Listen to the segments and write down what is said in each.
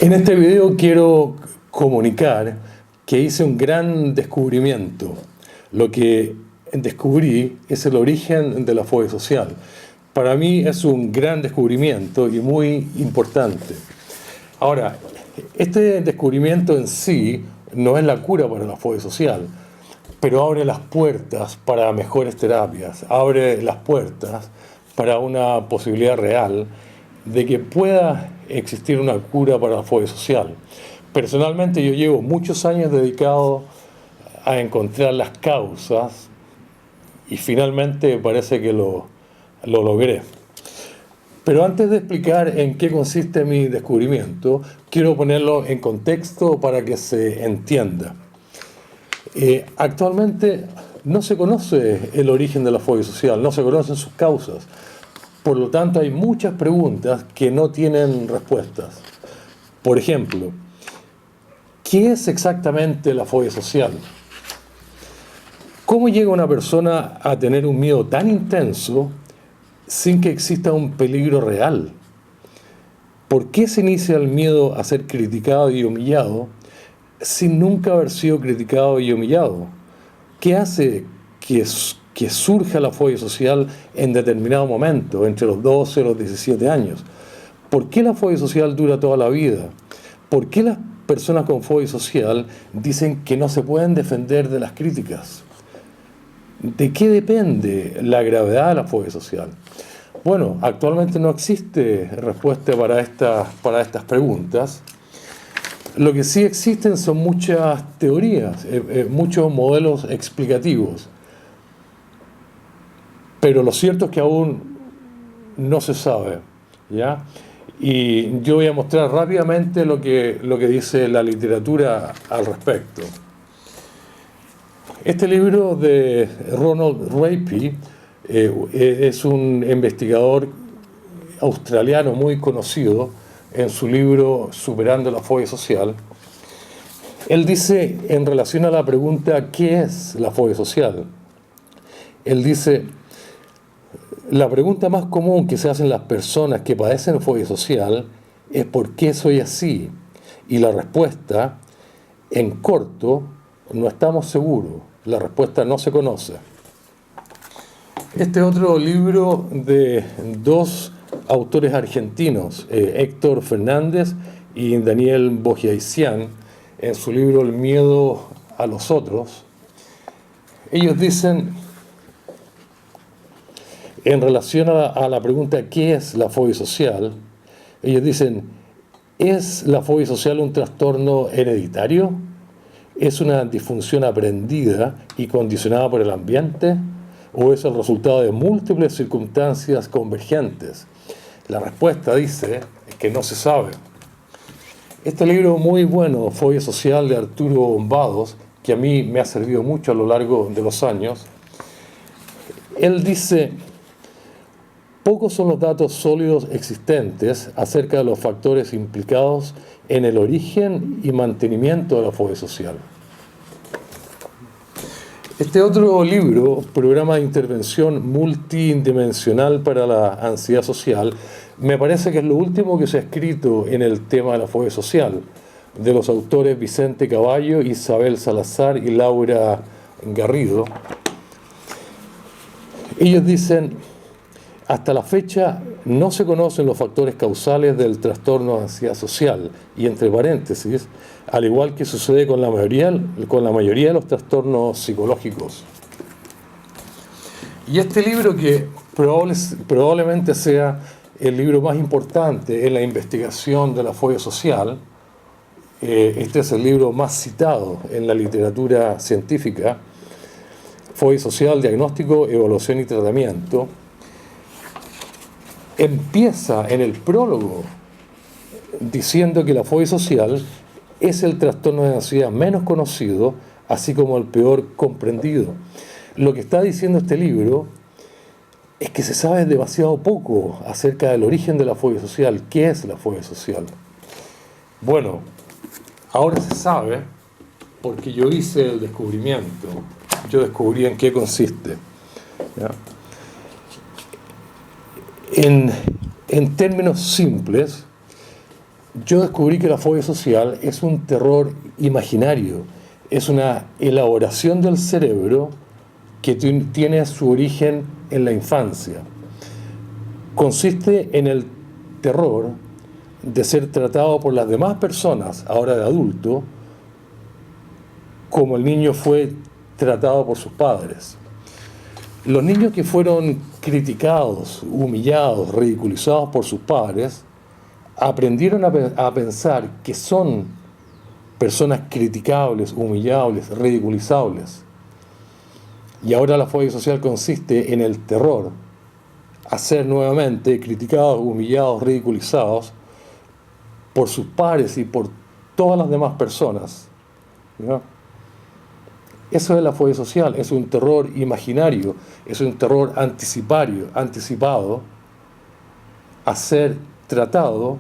En este video quiero comunicar que hice un gran descubrimiento. Lo que descubrí es el origen de la fobia social. Para mí es un gran descubrimiento y muy importante. Ahora, este descubrimiento en sí no es la cura para la fobia social, pero abre las puertas para mejores terapias, abre las puertas para una posibilidad real de que pueda existir una cura para la fobia social. Personalmente yo llevo muchos años dedicado a encontrar las causas y finalmente parece que lo logré. Pero antes de explicar en qué consiste mi descubrimiento, quiero ponerlo en contexto para que se entienda. Actualmente no se conoce el origen de la fobia social, no se conocen sus causas. Por lo tanto, hay muchas preguntas que no tienen respuestas. Por ejemplo, ¿qué es exactamente la fobia social? ¿Cómo llega una persona a tener un miedo tan intenso sin que exista un peligro real? ¿Por qué se inicia el miedo a ser criticado y humillado sin nunca haber sido criticado y humillado? ¿Qué hace que surja la fobia social en determinado momento, entre los 12 y los 17 años? ¿Por qué la fobia social dura toda la vida? ¿Por qué las personas con fobia social dicen que no se pueden defender de las críticas? ¿De qué depende la gravedad de la fobia social? Bueno, actualmente no existe respuesta para estas preguntas. Lo que sí existen son muchas teorías, muchos modelos explicativos. Pero lo cierto es que aún no se sabe, ¿ya? Y yo voy a mostrar rápidamente lo que dice la literatura al respecto. Este libro de Ronald Rapey es un investigador australiano muy conocido en su libro Superando la fobia social. Él dice, en relación a la pregunta ¿qué es la fobia social? Él dice, la pregunta más común que se hacen las personas que padecen fobia social es ¿por qué soy así? Y la respuesta, en corto, no estamos seguros. La respuesta no se conoce. Este otro libro de dos autores argentinos, Héctor Fernández y Daniel Bogiaisian, en su libro El miedo a los otros, ellos dicen, en relación a la pregunta ¿qué es la fobia social? Ellos dicen, ¿es la fobia social un trastorno hereditario? ¿Es una disfunción aprendida y condicionada por el ambiente? ¿O es el resultado de múltiples circunstancias convergentes? La respuesta, dice, es que no se sabe. Este libro muy bueno, Fobia Social, de Arturo Bombados, que a mí me ha servido mucho a lo largo de los años, él dice, pocos son los datos sólidos existentes acerca de los factores implicados en el origen y mantenimiento de la fobia social. Este otro libro, Programa de Intervención Multidimensional para la Ansiedad Social, me parece que es lo último que se ha escrito en el tema de la fobia social, de los autores Vicente Caballo, Isabel Salazar y Laura Garrido. Ellos dicen, hasta la fecha no se conocen los factores causales del trastorno de ansiedad social, y entre paréntesis, al igual que sucede con la mayoría de los trastornos psicológicos. Y este libro, que probablemente sea el libro más importante en la investigación de la fobia social, este es el libro más citado en la literatura científica, Fobia Social, Diagnóstico, Evaluación y Tratamiento, empieza en el prólogo diciendo que la fobia social es el trastorno de ansiedad menos conocido, así como el peor comprendido. Lo que está diciendo este libro es que se sabe demasiado poco acerca del origen de la fobia social. ¿Qué es la fobia social? Bueno, ahora se sabe porque yo hice el descubrimiento. Yo descubrí en qué consiste, ¿ya? En términos simples, Yo descubrí que la fobia social es un terror imaginario, es una elaboración del cerebro que tiene su origen en la infancia. Consiste en el terror de ser tratado por las demás personas, ahora de adulto, como el niño fue tratado por sus padres. Los niños que fueron criticados, humillados, ridiculizados por sus padres, aprendieron a pensar que son personas criticables, humillables, ridiculizables. Y ahora la fobia social consiste en el terror a ser nuevamente criticados, humillados, ridiculizados por sus pares y por todas las demás personas, ¿no? Eso es la fobia social, es un terror imaginario, es un terror anticipado a ser tratado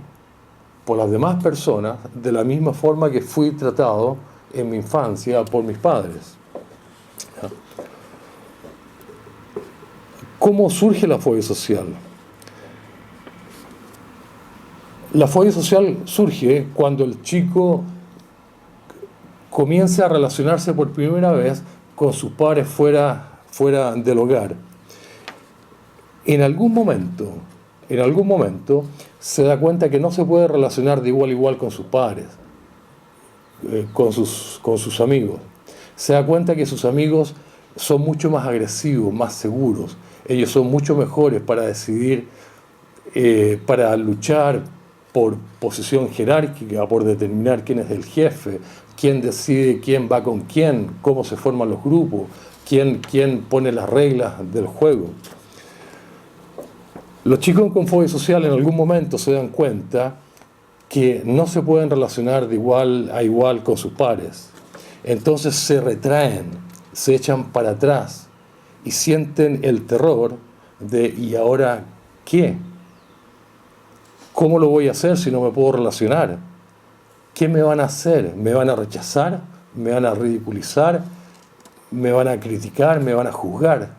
por las demás personas de la misma forma que fui tratado en mi infancia por mis padres. ¿Cómo surge la fobia social? La fobia social surge cuando el chico comienza a relacionarse por primera vez con sus padres fuera del hogar. En algún momento, se da cuenta que no se puede relacionar de igual a igual con sus padres, con sus amigos. Se da cuenta que sus amigos son mucho más agresivos, más seguros. Ellos son mucho mejores para decidir, para luchar por posición jerárquica, por determinar quién es el jefe, quién decide quién va con quién, cómo se forman los grupos, quién pone las reglas del juego. Los chicos con fobia social en algún momento se dan cuenta que no se pueden relacionar de igual a igual con sus pares. Entonces se retraen, se echan para atrás y sienten el terror de ¿y ahora qué? ¿Cómo lo voy a hacer si no me puedo relacionar? ¿Qué me van a hacer? ¿Me van a rechazar? ¿Me van a ridiculizar? ¿Me van a criticar? ¿Me van a juzgar?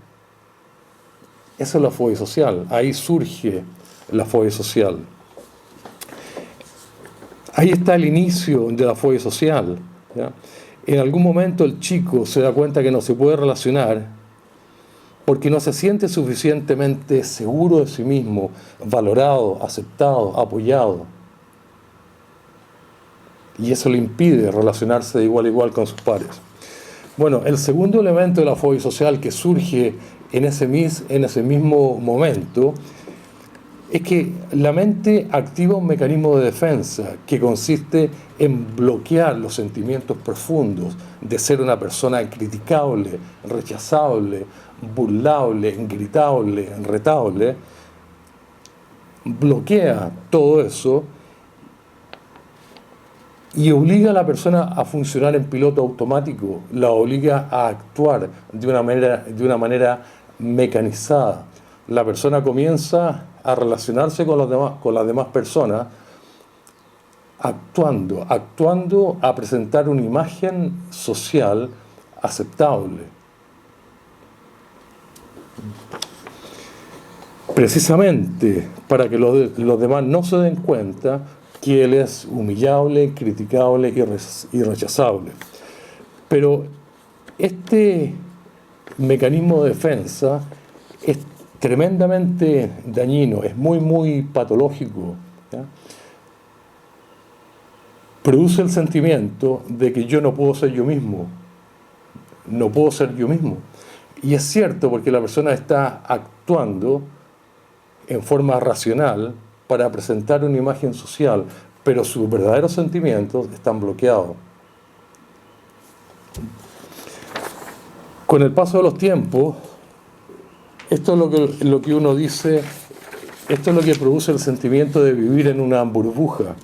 Esa es la fobia social. Ahí surge la fobia social. Ahí está el inicio de la fobia social, ¿ya? En algún momento el chico se da cuenta que no se puede relacionar porque no se siente suficientemente seguro de sí mismo, valorado, aceptado, apoyado. Y eso le impide relacionarse de igual a igual con sus pares. Bueno, el segundo elemento de la fobia social que surge en ese mismo momento es que la mente activa un mecanismo de defensa que consiste en bloquear los sentimientos profundos de ser una persona criticable, rechazable, burlable, gritable, retable. Bloquea todo eso y obliga a la persona a funcionar en piloto automático, la obliga a actuar de una manera mecanizada. La persona comienza a relacionarse con las demás personas actuando, a presentar una imagen social aceptable. Precisamente para que los demás no se den cuenta que él es humillable, criticable y rechazable. Pero este mecanismo de defensa es tremendamente dañino, es muy patológico, ¿ya? Produce el sentimiento de que yo no puedo ser yo mismo, Y es cierto, porque la persona está actuando en forma racional para presentar una imagen social, pero sus verdaderos sentimientos están bloqueados. Con el paso de los tiempos, esto es lo que uno dice, esto es lo que produce el sentimiento de vivir en una burbuja.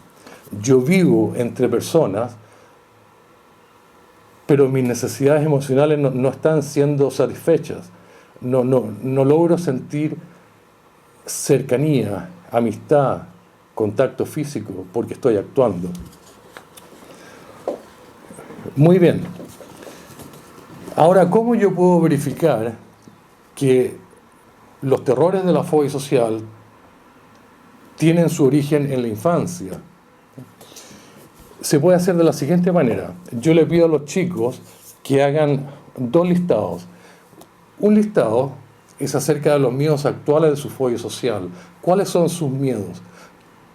Yo vivo entre personas, pero mis necesidades emocionales no están siendo satisfechas. No logro sentir cercanía, amistad, contacto físico, porque estoy actuando. Muy bien. Ahora, ¿cómo yo puedo verificar que los terrores de la fobia social tienen su origen en la infancia? se puede hacer de la siguiente manera. Yo le pido a los chicos que hagan 2 listados. Un listado es acerca de los miedos actuales de su fobia social. ¿Cuáles son sus miedos?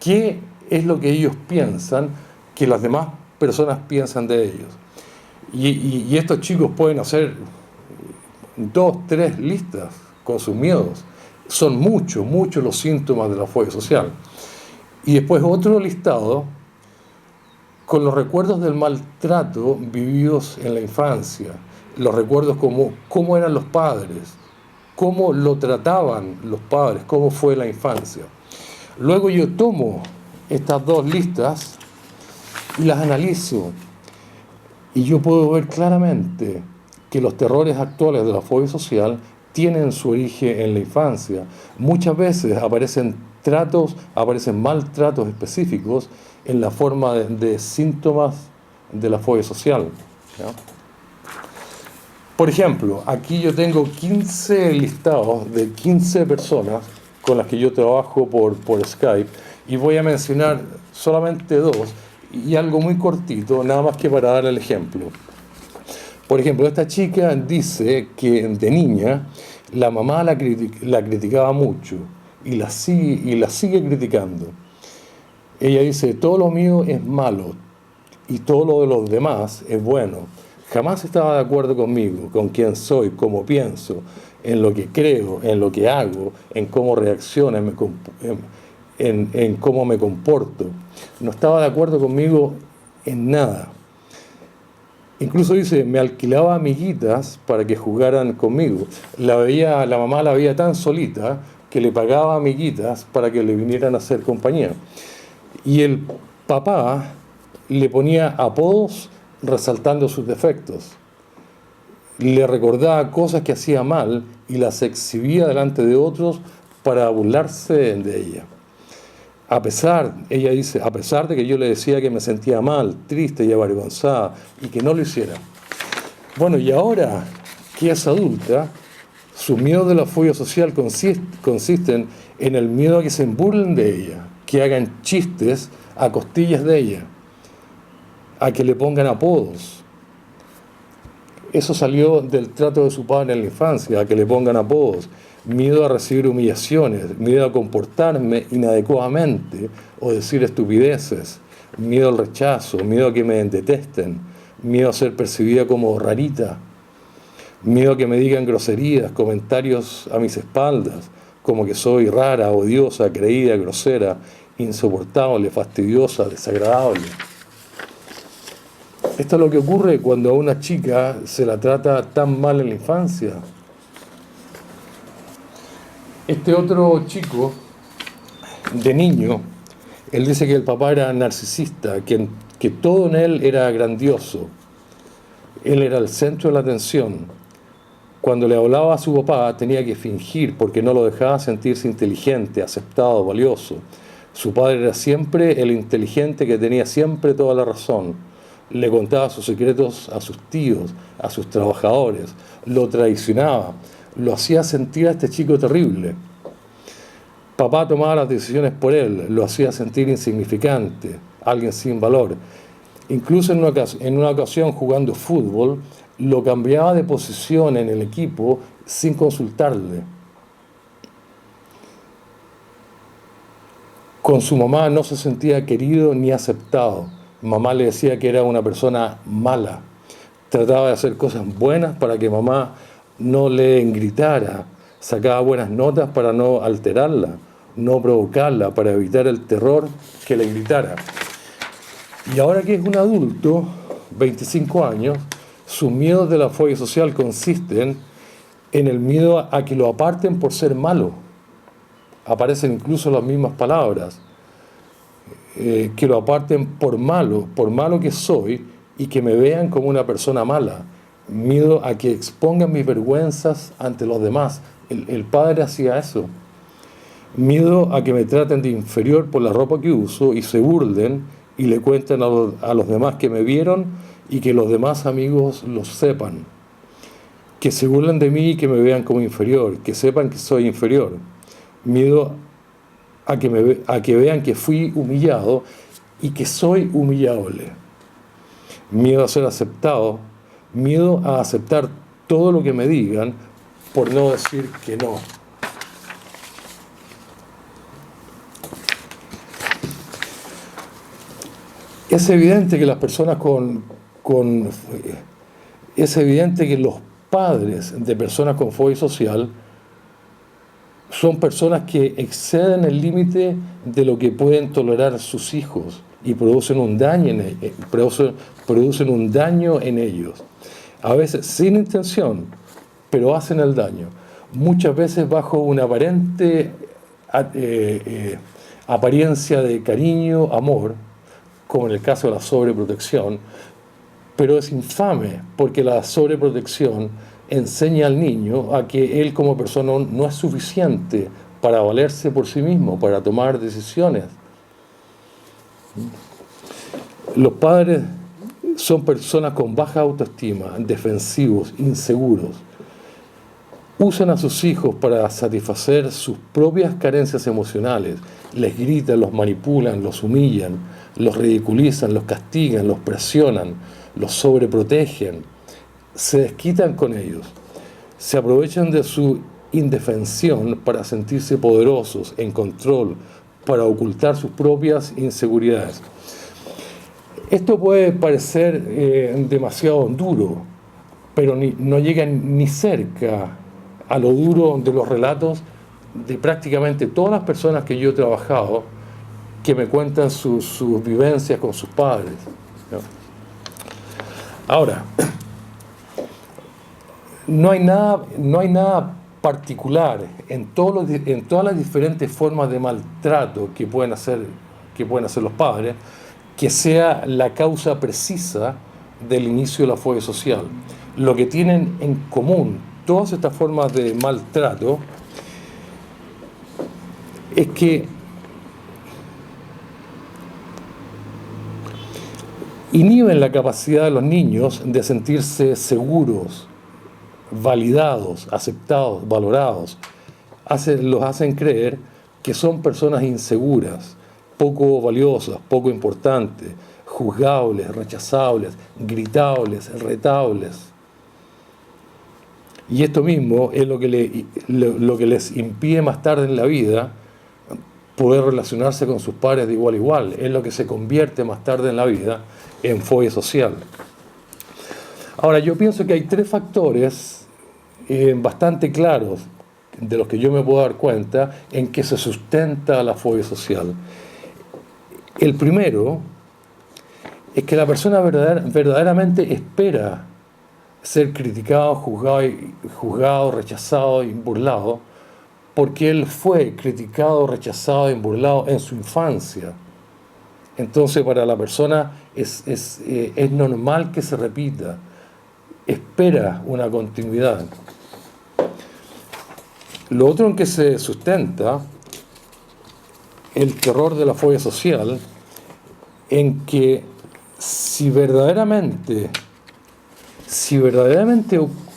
¿Qué es lo que ellos piensan que las demás personas piensan de ellos? Y estos chicos pueden hacer 2, 3 listas con sus miedos. Son muchos los síntomas de la fobia social. Y después otro listado con los recuerdos del maltrato vividos en la infancia. Los recuerdos como cómo eran los padres, cómo lo trataban los padres, cómo fue la infancia. Luego yo tomo estas 2 listas y las analizo. Y yo puedo ver claramente que los terrores actuales de la fobia social tienen su origen en la infancia. Muchas veces aparecen maltratos específicos en la forma de síntomas de la fobia social, ¿no? Por ejemplo, aquí yo tengo 15 listados de 15 personas con las que yo trabajo por Skype, y voy a mencionar solamente 2 y algo muy cortito, nada más que para dar el ejemplo. Por ejemplo, esta chica dice que de niña la mamá la criticaba mucho y la sigue criticando. Ella dice, todo lo mío es malo y todo lo de los demás es bueno. Jamás estaba de acuerdo conmigo, con quién soy, cómo pienso, en lo que creo, en lo que hago, en cómo reacciono, en cómo me comporto. No estaba de acuerdo conmigo en nada. Incluso dice, me alquilaba amiguitas para que jugaran conmigo. La mamá la veía tan solita que le pagaba amiguitas para que le vinieran a hacer compañía. Y el papá le ponía apodos resaltando sus defectos. Le recordaba cosas que hacía mal y las exhibía delante de otros para burlarse de ella. Ella dice, a pesar de que yo le decía que me sentía mal, triste y avergonzada y que no lo hiciera. Bueno, y ahora que es adulta, sus miedos de la fobia social consisten en el miedo a que se burlen de ella, que hagan chistes a costillas de ella, a que le pongan apodos. Eso salió del trato de su padre en la infancia, a que le pongan apodos. Miedo a recibir humillaciones, miedo a comportarme inadecuadamente o decir estupideces, miedo al rechazo, miedo a que me detesten, miedo a ser percibida como rarita, miedo a que me digan groserías, comentarios a mis espaldas, como que soy rara, odiosa, creída, grosera, insoportable, fastidiosa, desagradable. Esto es lo que ocurre cuando a una chica se la trata tan mal en la infancia. Este otro chico, de niño, él dice que el papá era narcisista, que todo en él era grandioso. Él era el centro de la atención. Cuando le hablaba a su papá tenía que fingir porque no lo dejaba sentirse inteligente, aceptado, valioso. Su padre era siempre el inteligente que tenía siempre toda la razón. Le contaba sus secretos a sus tíos, a sus trabajadores, lo traicionaba, lo hacía sentir a este chico terrible. Papá tomaba las decisiones por él, lo hacía sentir insignificante, alguien sin valor. Incluso en una ocasión jugando fútbol, lo cambiaba de posición en el equipo sin consultarle. Con su mamá no se sentía querido ni aceptado. Mamá le decía que era una persona mala. Trataba de hacer cosas buenas para que mamá no le gritara. Sacaba buenas notas para no alterarla, no provocarla, para evitar el terror que le gritara. Y ahora que es un adulto, 25 años, sus miedos de la fobia social consisten en el miedo a que lo aparten por ser malo. Aparecen incluso las mismas palabras. Que lo aparten por malo que soy y que me vean como una persona mala. Miedo a que expongan mis vergüenzas ante los demás. El padre hacía eso. Miedo a que me traten de inferior por la ropa que uso y se burlen y le cuenten a los demás que me vieron y que los demás amigos lo sepan. Que se burlen de mí y que me vean como inferior, que sepan que soy inferior. Miedo a que vean que fui humillado y que soy humillable. Miedo a ser aceptado, miedo a aceptar todo lo que me digan, por no decir que no. Es evidente que las personas es evidente que los padres de personas con fobia social son personas que exceden el límite de lo que pueden tolerar sus hijos y producen un daño producen un daño en ellos. A veces sin intención, pero hacen el daño. Muchas veces bajo una aparente apariencia de cariño, amor, como en el caso de la sobreprotección, pero es infame porque la sobreprotección enseña al niño a que él como persona no es suficiente para valerse por sí mismo, para tomar decisiones. Los padres son personas con baja autoestima, defensivos, inseguros. Usan a sus hijos para satisfacer sus propias carencias emocionales. Les gritan, los manipulan, los humillan, los ridiculizan, los castigan, los presionan, los sobreprotegen, se desquitan con ellos, se aprovechan de su indefensión para sentirse poderosos, en control, para ocultar sus propias inseguridades. Esto puede parecer demasiado duro, pero no llega ni cerca a lo duro de los relatos de prácticamente todas las personas que yo he trabajado, que me cuentan sus vivencias con sus padres, ¿no? Ahora, no hay nada particular en todas las diferentes formas de maltrato que pueden hacer los padres que sea la causa precisa del inicio de la fobia social. Lo que tienen en común todas estas formas de maltrato es que inhiben la capacidad de los niños de sentirse seguros, validados, aceptados, valorados. Los hacen creer que son personas inseguras, poco valiosas, poco importantes, juzgables, rechazables, gritables, retables. Y esto mismo es lo que les impide más tarde en la vida poder relacionarse con sus pares de igual a igual. Es lo que se convierte más tarde en la vida en fobia social. Ahora, yo pienso que hay tres factores bastante claros de los que yo me puedo dar cuenta en que se sustenta la fobia social. El primero es que la persona verdaderamente espera ser criticado, juzgado, rechazado y burlado, porque él fue criticado, rechazado y burlado en su infancia. Entonces, para la persona es normal que se repita, espera una continuidad. Lo otro en que se sustenta el terror de la fobia social, en que si verdaderamente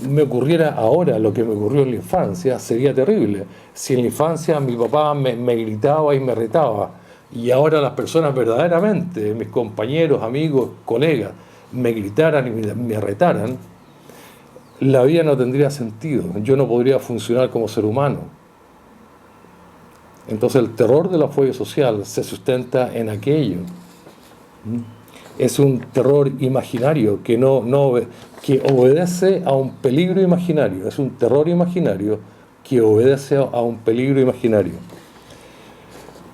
me ocurriera ahora lo que me ocurrió en la infancia, sería terrible. Si en la infancia mi papá me gritaba y me retaba, y ahora las personas verdaderamente, mis compañeros, amigos, colegas, me gritaran y me retaran, la vida no tendría sentido. Yo no podría funcionar como ser humano. Entonces el terror de la fobia social se sustenta en aquello. Es un terror imaginario que que obedece a un peligro imaginario. Es un terror imaginario que obedece a un peligro imaginario.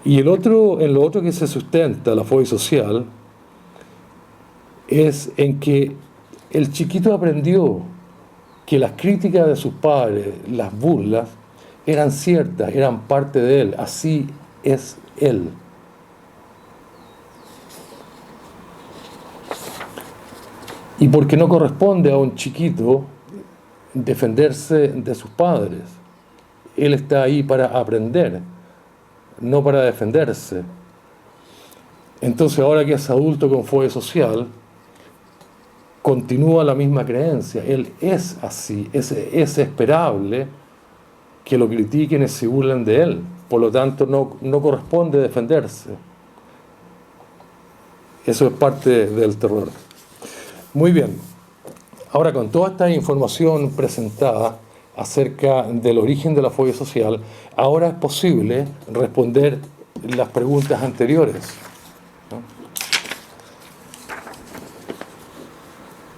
Y en lo otro que se sustenta la fobia social es en que el chiquito aprendió que las críticas de sus padres, las burlas, eran ciertas, eran parte de él. Así es él. Y porque no corresponde a un chiquito defenderse de sus padres. Él está ahí para aprender, no para defenderse. Entonces, ahora que es adulto con fobia social, continúa la misma creencia. Él es así, es esperable que lo critiquen y se burlen de él. Por lo tanto, no corresponde defenderse. Eso es parte del terror. Muy bien. Ahora, con toda esta información presentada acerca del origen de la fobia social, ahora es posible responder las preguntas anteriores, ¿no?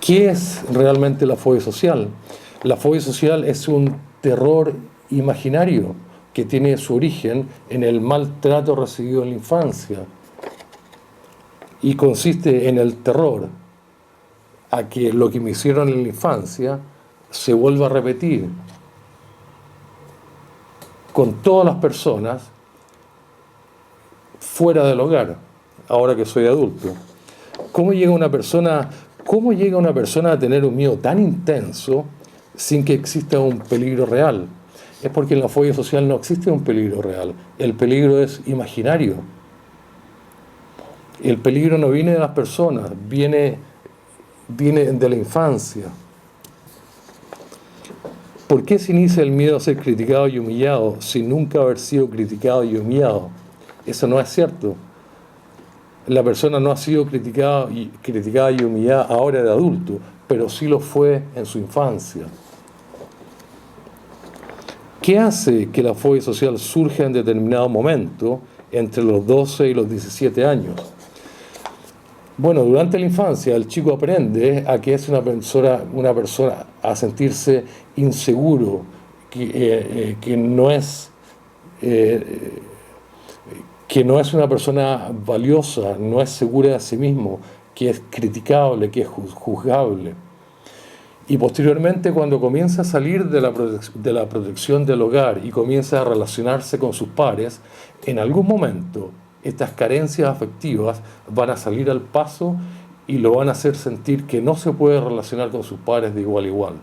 ¿Qué es realmente la fobia social? La fobia social es un terror imaginario que tiene su origen en el maltrato recibido en la infancia y consiste en el terror a que lo que me hicieron en la infancia se vuelva a repetir con todas las personas fuera del hogar, ahora que soy adulto. ¿Cómo llega una persona a tener un miedo tan intenso sin que exista un peligro real? Es porque en la fobia social no existe un peligro real. El peligro es imaginario. El peligro no viene de las personas, viene de la infancia. ¿Por qué se inicia el miedo a ser criticado y humillado sin nunca haber sido criticado y humillado? Eso no es cierto. La persona no ha sido criticada y humillada ahora de adulto, pero sí lo fue en su infancia. ¿Qué hace que la fobia social surja en determinado momento entre los 12 y los 17 años? Bueno, durante la infancia el chico aprende a que es una persona a sentirse inseguro, que no es una persona valiosa, no es segura de sí mismo, que es criticable, que es juzgable. Y posteriormente, cuando comienza a salir de la protección del hogar y comienza a relacionarse con sus pares, en algún momento estas carencias afectivas van a salir al paso y lo van a hacer sentir que no se puede relacionar con sus pares de igual a igual.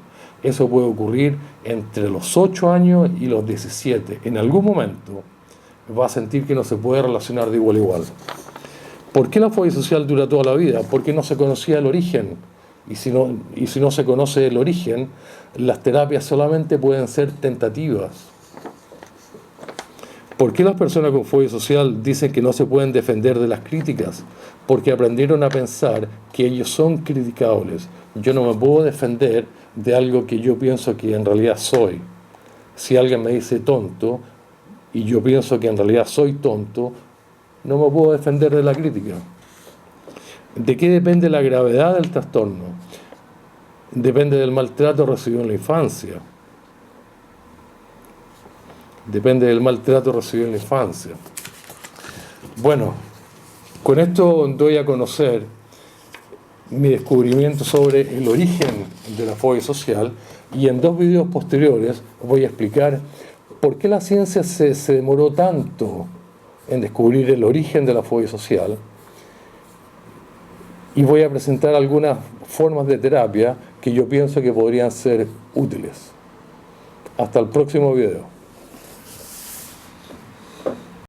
Eso puede ocurrir entre los 8 años y los 17. En algún momento va a sentir que no se puede relacionar de igual a igual. ¿Por qué la fobia social dura toda la vida? Porque no se conocía el origen. Y si no se conoce el origen, las terapias solamente pueden ser tentativas. ¿Por qué las personas con fobia social dicen que no se pueden defender de las críticas? Porque aprendieron a pensar que ellos son criticables. Yo no me puedo defender de algo que yo pienso que en realidad soy. Si alguien me dice tonto y yo pienso que en realidad soy tonto, no me puedo defender de la crítica. ¿De qué depende la gravedad del trastorno? Depende del maltrato recibido en la infancia. Depende del maltrato recibido en la infancia. Bueno, con esto doy a conocer mi descubrimiento sobre el origen de la fobia social y en 2 videos posteriores voy a explicar por qué la ciencia se demoró tanto en descubrir el origen de la fobia social y voy a presentar algunas formas de terapia que yo pienso que podrían ser útiles. Hasta el próximo video.